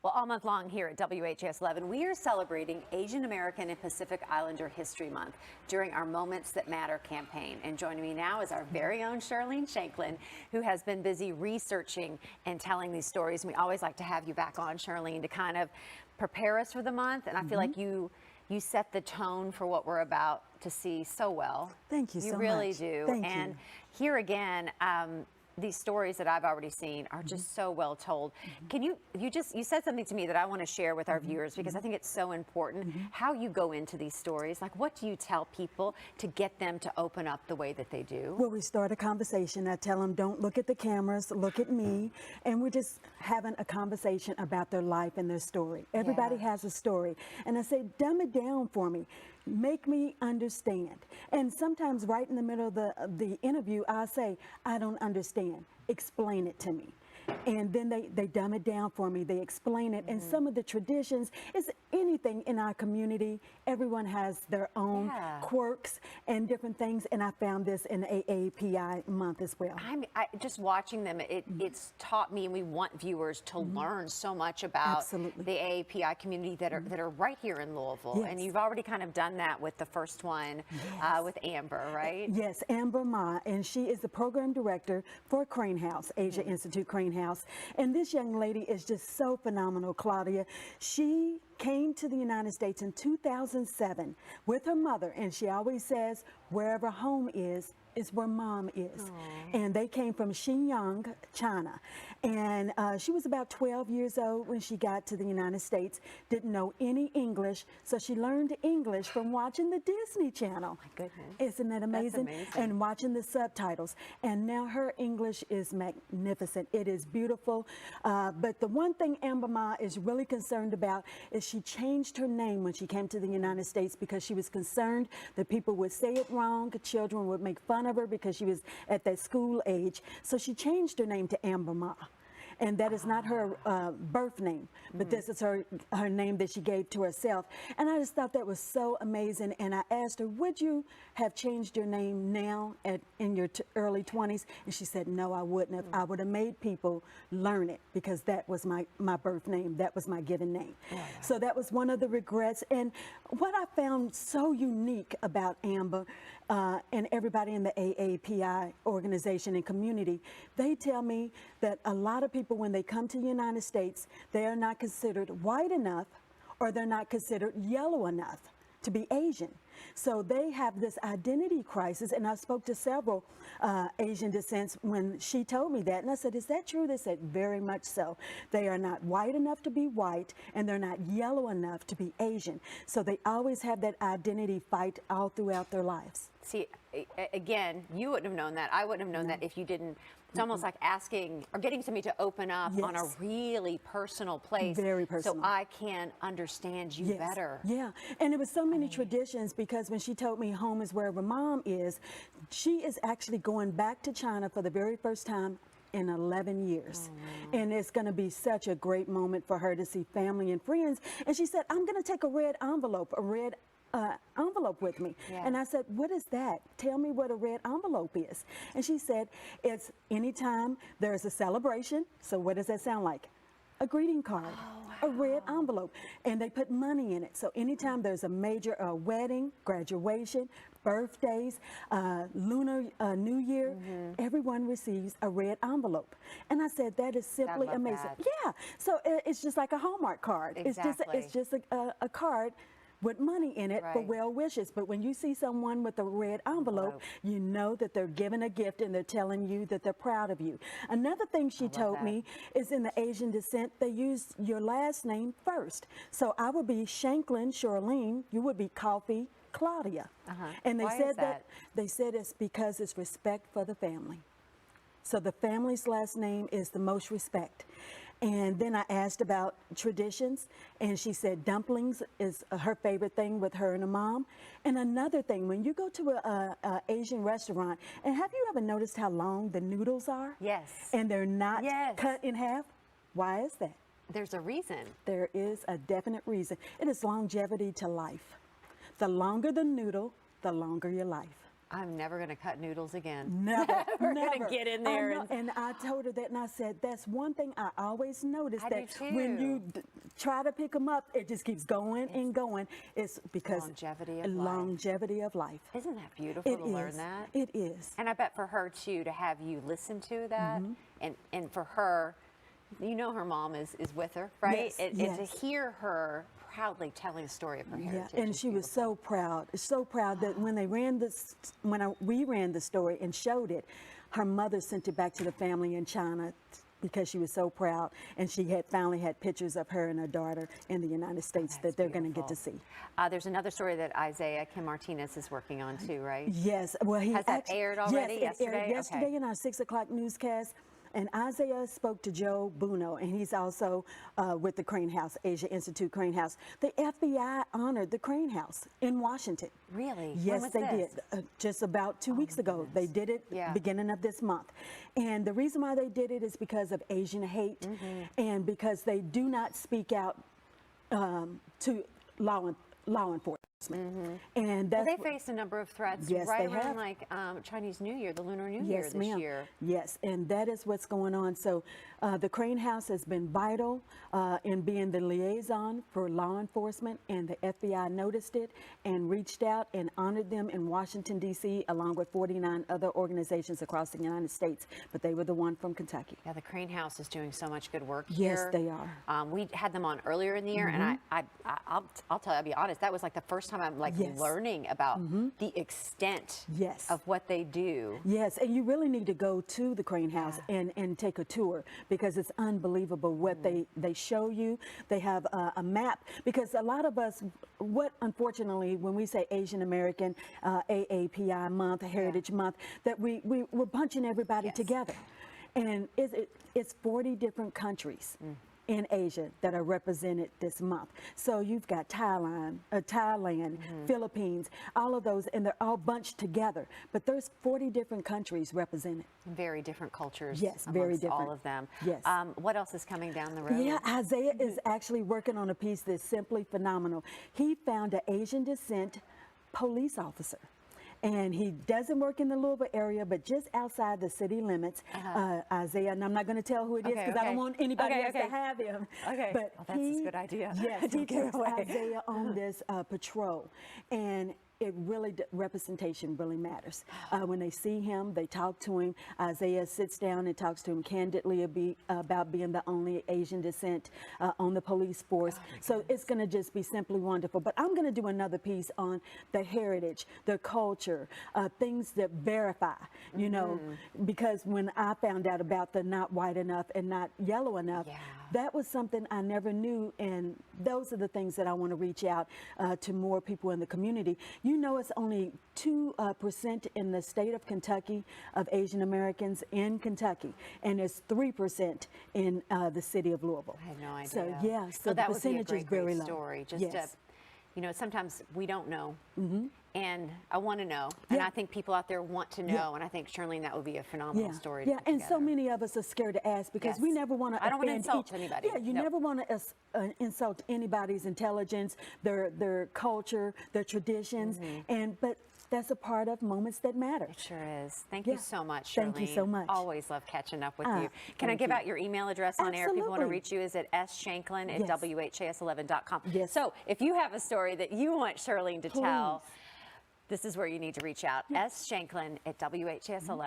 Well, all month long here at WHAS11, we are celebrating Asian American and Pacific Islander History Month during our Moments That Matter campaign. And joining me now is our very own Charlene Shanklin, who has been busy researching and telling these stories. And we always like to have you back on, Charlene, to kind of prepare us for the month. And I feel like you set the tone for what we're about to see so well. Thank you so much. You really do. Thank and you. Here again, these stories that I've already seen are just so well told. Can you said something to me that I want to share with our viewers, because I think it's so important how you go into these stories. Like, what do you tell people to get them to open up the way that they do? Well, we start a conversation. I tell them, don't look at the cameras, look at me. And we're just having a conversation about their life and their story. Everybody has a story. And I say, dumb it down for me. Make me understand. And sometimes right in the middle of the interview, I say, I don't understand. Explain it to me. And then they dumb it down for me. They explain it. And some of the traditions is anything in our community. Everyone has their own quirks and different things. And I found this in AAPI month as well. Just watching them, it's taught me, and we want viewers to learn so much about the AAPI community that are right here in Louisville. And you've already kind of done that with the first one with Amber, right? Yes, Amber Ma, and she is the program director for Crane House, Asia Institute Crane House. And this young lady is just so phenomenal, Claudia. She came to the United States in 2007 with her mother, and she always says, wherever home is where mom is. Aww. And they came from Xinjiang, China. And she was about 12 years old when she got to the United States, didn't know any English, so she learned English from watching the Disney Channel. Oh my goodness. Isn't that amazing? That's amazing. And watching the subtitles. And now her English is magnificent. It is beautiful. But the one thing Amber Ma is really concerned about is she changed her name when she came to the United States because she was concerned that people would say it wrong, children would make fun of her because she was at that school age. So she changed her name to Amber Ma. And that is not her birth name, but this is her name that she gave to herself. And I just thought that was so amazing. And I asked her, would you have changed your name now in your early 20s? And she said, no, I wouldn't have. I would have made people learn it because that was my birth name. That was my given name. So that was one of the regrets. And what I found so unique about Amber and everybody in the AAPI organization and community, they tell me that a lot of people, when they come to the United States, they are not considered white enough or they're not considered yellow enough to be Asian. So they have this identity crisis, and I spoke to several Asian descents when she told me that, and I said, is that true? They said, very much so. They are not white enough to be white, and they're not yellow enough to be Asian. So they always have that identity fight all throughout their lives. See, again, you wouldn't have known that. I wouldn't have known that if you didn't. It's almost like asking or getting somebody to open up on a really personal place. Very personal. So I can understand you better. Yeah, and it was so many traditions because when she told me home is wherever mom is, she is actually going back to China for the very first time in 11 years. And it's going to be such a great moment for her to see family and friends. And she said, I'm going to take a red envelope with me. And I said, what is that? Tell me what a red envelope is. And she said, it's anytime there's a celebration. So what does that sound like? A greeting card, a red envelope, and they put money in it. So anytime there's a major wedding, graduation, birthdays, Lunar New Year, everyone receives a red envelope. And I said, that is simply amazing. Yeah, so it's just like a Hallmark card. Exactly. It's just a card with money in it for well wishes. But when you see someone with a red envelope, you know that they're giving a gift and they're telling you that they're proud of you. Another thing she told me is in the Asian descent, they use your last name first. So I would be Shanklin Charlene, you would be Coffee Claudia. And they said that they said it's because it's respect for the family. So the family's last name is the most respect. And then I asked about traditions, and she said dumplings is her favorite thing with her and her mom. And another thing, when you go to a Asian restaurant, and have you ever noticed how long the noodles are? Yes. And they're not cut in half? Why is that? There's a reason. There is a definite reason. It is longevity to life. The longer the noodle, the longer your life. I'm never going to cut noodles again. Never, We're never. going to get in there. I know, and I told her that, and I said, that's one thing I always notice, I that do when too. you try to pick them up, it just keeps going and going. It's because Longevity of life. longevity of life. Isn't that beautiful to learn that? It is. And I bet for her too, to have you listen to that, and for her, you know, her mom is with her, right? Yes, And to hear her proudly telling the story of her heritage. Yeah, and is she was beautiful. so proud that when they ran this, we ran the story and showed it, her mother sent it back to the family in China because she was so proud, and she had finally had pictures of her and her daughter in the United States that they're going to get to see. There's another story that Isaiah Kim Martinez is working on too, right? Yes, well, he Has that aired already? Yes, it aired Yesterday? yesterday Okay. in our 6 o'clock newscast. And Isaiah spoke to Joe Buno, and he's also with the Crane House, Asia Institute Crane House. The FBI honored the Crane House in Washington. Really? When Yes, was they this? did. Just about 2 weeks ago. They did it Yeah. beginning of this month. And the reason why they did it is because of Asian hate, and because they do not speak out to law enforcement. And that's Well, they faced a number of threats Yes, right they around have. like Chinese New Year, the Lunar New Year Yes, this ma'am. year. Yes, and that is what's going on. So the Crane House has been vital in being the liaison for law enforcement, and the FBI noticed it and reached out and honored them in Washington, D.C., along with 49 other organizations across the United States. But they were the one from Kentucky. Yeah, the Crane House is doing so much good work Yes, here. they are. We had them on earlier in the year, and I'll tell you, I'll be honest, that was like the first time I'm like Yes. learning about the extent Yes. of what they do. Yes, and you really need to go to the Crane House and take a tour, because it's unbelievable what they show you. They have a map, because a lot of us, unfortunately, when we say Asian American AAPI month, Heritage Month, that we're bunching everybody together. And it's 40 different countries in Asia that are represented this month. So you've got Thailand, Philippines, all of those, and they're all bunched together. But there's 40 different countries represented. Very different cultures. Yes, very amongst different. all of them. Yes. What else is coming down the road? Yeah, Isaiah is actually working on a piece that's simply phenomenal. He found an Asian descent police officer. And he doesn't work in the Louisville area, but just outside the city limits. Isaiah, and I'm not going to tell who it is, because I don't want anybody else to have him. Okay. But Well, that's a good idea. Yes, Don't he give it takes away. Isaiah on this patrol. And it really, representation really matters. When they see him, they talk to him. Isaiah sits down and talks to him candidly about being the only Asian descent on the police force. So it's going to just be simply wonderful. But I'm going to do another piece on the heritage, the culture, things that verify, you know, because when I found out about the not white enough and not yellow enough, that was something I never knew. And those are the things that I want to reach out to more people in the community. You know, it's only 2% in the state of Kentucky of Asian Americans in Kentucky, and it's 3% in the city of Louisville. I had no idea. So yeah, so the that would be a percentage is great very low. story. Just to, Yes. you know, sometimes we don't know, and I want to know, and Yeah. I think people out there want to know, and I think, Charlene, that would be a phenomenal story to Yeah, put and so together. many of us are scared to ask, because we Yes. never want to. I don't wanna insult anybody. Yeah, you No. never want to insult anybody's intelligence, their culture, their traditions, but that's a part of moments that matter. It sure is. Thank you Yeah. so much, Charlene. Thank you so much. Always love catching up with you. Can I thank give you. out your email address on air if people want to Absolutely. reach you? Is it sshanklin at Yes. WHAS11.com. Yes. So if you have a story that you want Charlene to tell, this is where you need to reach out. sshanklin at WHAS11.